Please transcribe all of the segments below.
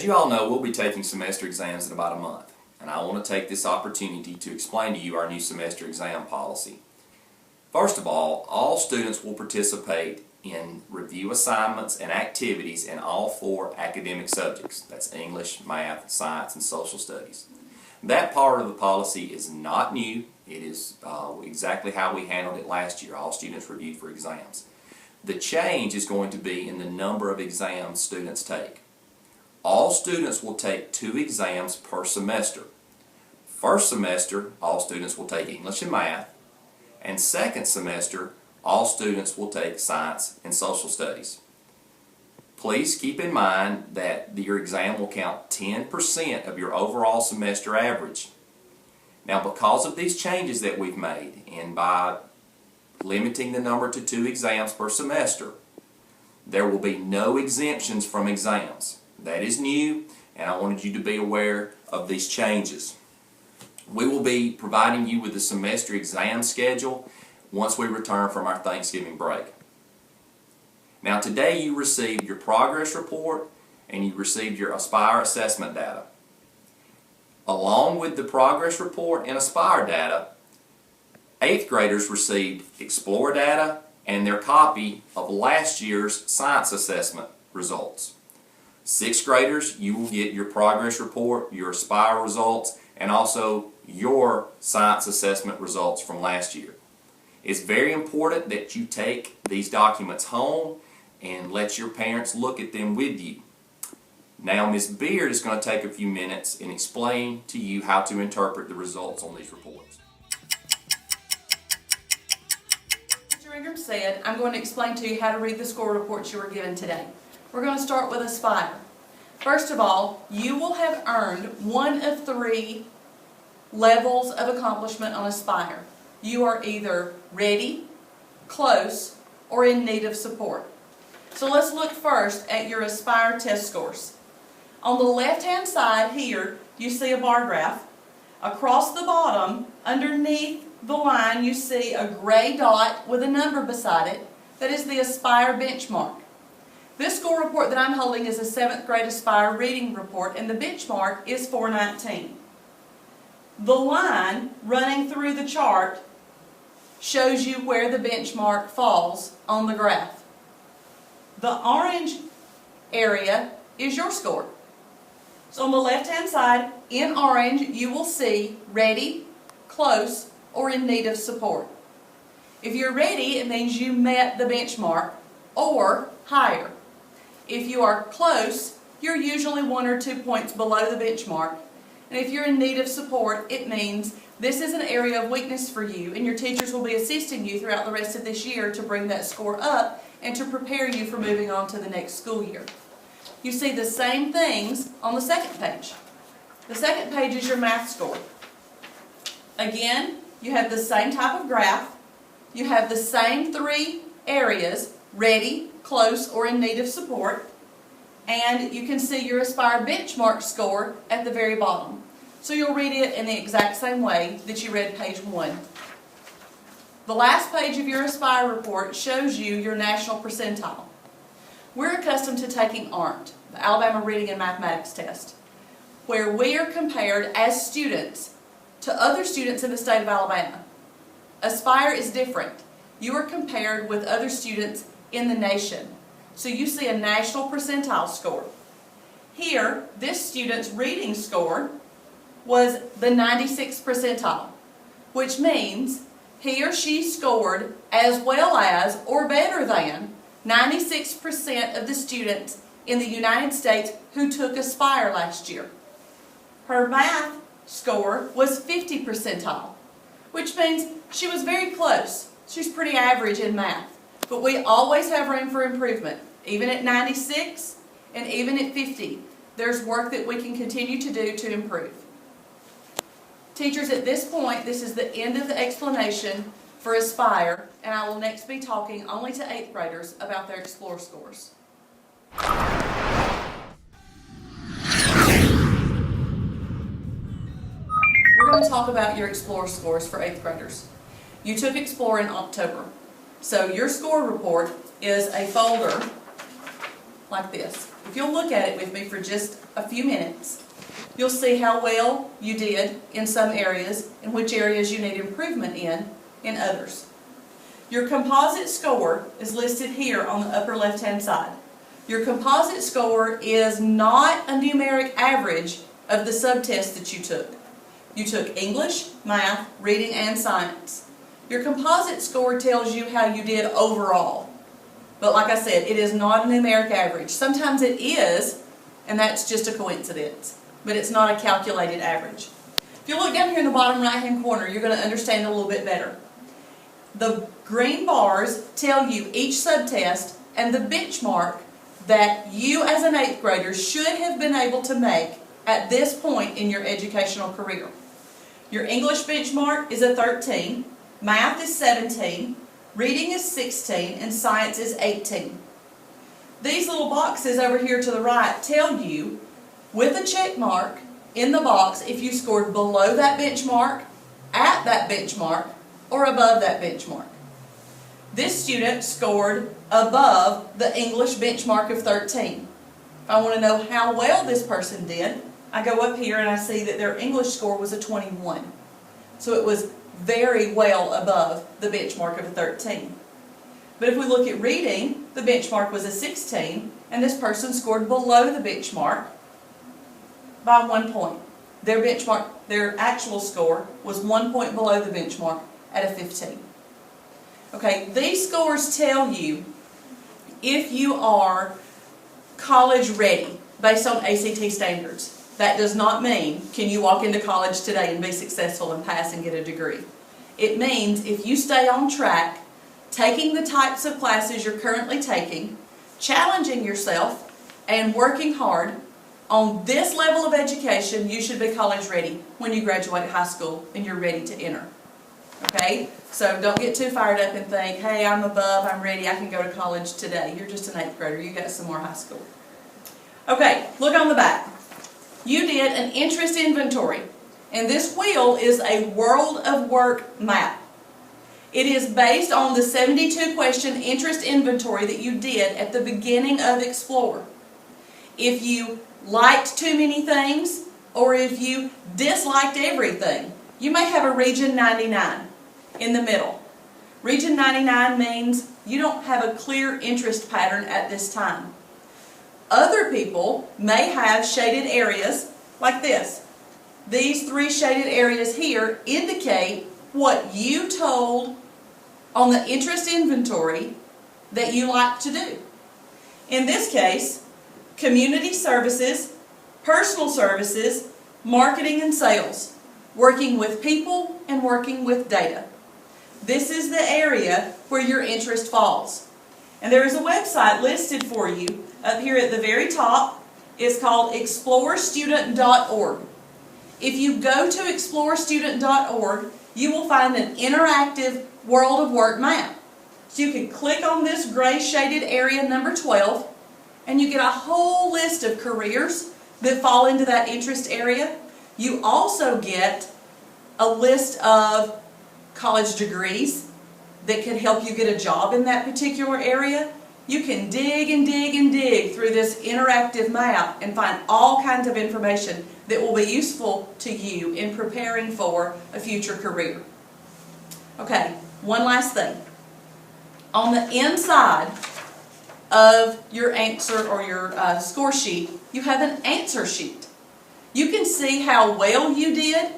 As you all know, we'll be taking semester exams in about a month, and I want to take this opportunity to explain to you our new semester exam policy. First of all students will participate in review assignments and activities in all 4 academic subjects. That's English, Math, Science, and Social Studies. That part of the policy is not new. It is exactly how we handled it last year. All students reviewed for exams. The change is going to be in the number of exams students take. All students will take 2 exams per semester. First semester, all students will take English and Math, and second semester, all students will take Science and Social Studies. Please keep in mind that your exam will count 10% of your overall semester average. Now, because of these changes that we've made, and by limiting the number to 2 exams per semester, there will be no exemptions from exams. That is new, and I wanted you to be aware of these changes. We will be providing you with the semester exam schedule once we return from our Thanksgiving break. Now, today you received your progress report and you received your Aspire assessment data. Along with the progress report and Aspire data, 8th graders received Explore data and their copy of last year's science assessment results. 6th graders, you will get your progress report, your Aspire results, and also your science assessment results from last year. It's very important that you take these documents home and let your parents look at them with you. Now, Ms. Beard is going to take a few minutes and explain to you how to interpret the results on these reports. Mr. Ingram said, I'm going to explain to you how to read the score reports you were given today. We're going to start with Aspire. First of all, you will have earned 1 of 3 levels of accomplishment on Aspire. You are either ready, close, or in need of support. So let's look first at your Aspire test scores. On the left-hand side here, you see a bar graph. Across the bottom, underneath the line, you see a gray dot with a number beside it. That is the Aspire benchmark. This score report that I'm holding is a 7th grade Aspire reading report, and the benchmark is 419. The line running through the chart shows you where the benchmark falls on the graph. The orange area is your score. So on the left-hand side, in orange, you will see ready, close, or in need of support. If you're ready, it means you met the benchmark or higher. If you are close, you're usually 1 or 2 points below the benchmark. And if you're in need of support, it means this is an area of weakness for you, and your teachers will be assisting you throughout the rest of this year to bring that score up and to prepare you for moving on to the next school year. You see the same things on the second page. The second page is your math score. Again, you have the same type of graph. You have the same 3 areas, ready, close, or in need of support. And you can see your Aspire benchmark score at the very bottom. So you'll read it in the exact same way that you read page 1. The last page of your Aspire report shows you your national percentile. We're accustomed to taking ARMT, the Alabama Reading and Mathematics Test, where we are compared as students to other students in the state of Alabama. Aspire is different. You are compared with other students in the nation. So you see a national percentile score. Here, this student's reading score was the 96th percentile, which means he or she scored as well as or better than 96% of the students in the United States who took Aspire last year. Her math score was 50 percentile, which means she was very close. She's pretty average in math. But we always have room for improvement. Even at 96 and even at 50, there's work that we can continue to do to improve. Teachers, at this point, this is the end of the explanation for Aspire, and I will next be talking only to 8th graders about their Explore scores. We're going to talk about your Explore scores for 8th graders. You took Explore in October. So your score report is a folder like this. If you'll look at it with me for just a few minutes, you'll see how well you did in some areas and which areas you need improvement in others. Your composite score is listed here on the upper left-hand side. Your composite score is not a numeric average of the subtests that you took. You took English, math, reading, and science. Your composite score tells you how you did overall. But like I said, it is not a numeric average. Sometimes it is, and that's just a coincidence. But it's not a calculated average. If you look down here in the bottom right-hand corner, you're going to understand it a little bit better. The green bars tell you each subtest and the benchmark that you as an 8th grader should have been able to make at this point in your educational career. Your English benchmark is a 13, math is 17, reading is 16, and science is 18. These little boxes over here to the right tell you, with a check mark in the box, if you scored below that benchmark, at that benchmark, or above that benchmark. This student scored above the English benchmark of 13. If I want to know how well this person did, I go up here and I see that their English score was a 21. So it was very well above the benchmark of a 13. But if we look at reading, the benchmark was a 16, and this person scored below the benchmark by 1 point. Their benchmark, their actual score was 1 point below the benchmark at a 15. Okay, these scores tell you if you are college ready based on ACT standards. That does not mean can you walk into college today and be successful and pass and get a degree. It means if you stay on track, taking the types of classes you're currently taking, challenging yourself, and working hard on this level of education, you should be college ready when you graduate high school and you're ready to enter. Okay? So don't get too fired up and think, hey, I'm above, I'm ready, I can go to college today. You're just an 8th grader. You got some more high school. Okay, look on the back. You did an interest inventory, and this wheel is a world of work map. It is based on the 72-question interest inventory that you did at the beginning of Explore. If you liked too many things, or if you disliked everything, you may have a Region 99 in the middle. Region 99 means you don't have a clear interest pattern at this time. Other people may have shaded areas like this. These 3 shaded areas here indicate what you told on the interest inventory that you like to do. In this case, community services, personal services, marketing and sales, working with people and working with data. This is the area where your interest falls. And there is a website listed for you up here at the very top. It's called explorestudent.org. If you go to explorestudent.org, you will find an interactive world of work map. So you can click on this gray shaded area number 12, and you get a whole list of careers that fall into that interest area. You also get a list of college degrees that can help you get a job in that particular area. You can dig and dig and dig through this interactive map and find all kinds of information that will be useful to you in preparing for a future career. Okay, one last thing. On the inside of your answer or your score sheet, you have an answer sheet. You can see how well you did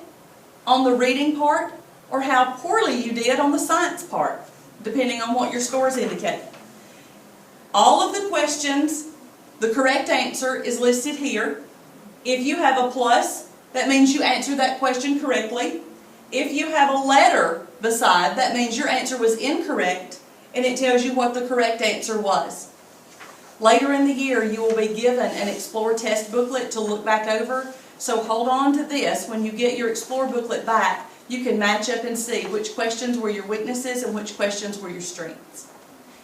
on the reading part or how poorly you did on the science part, depending on what your scores indicate. All of the questions, the correct answer is listed here. If you have a plus, that means you answered that question correctly. If you have a letter beside, that means your answer was incorrect, and it tells you what the correct answer was. Later in the year, you will be given an Explore test booklet to look back over, so hold on to this. When you get your Explore booklet back, you can match up and see which questions were your weaknesses and which questions were your strengths.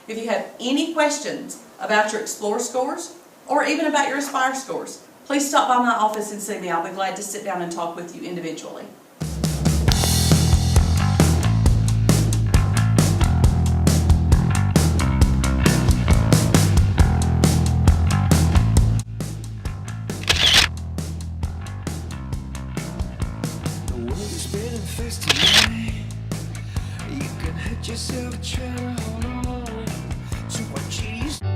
If you have any questions about your Explore scores, or even about your Aspire scores, please stop by my office and see me. I'll be glad to sit down and talk with you individually. Just trying to hold on to what you used to.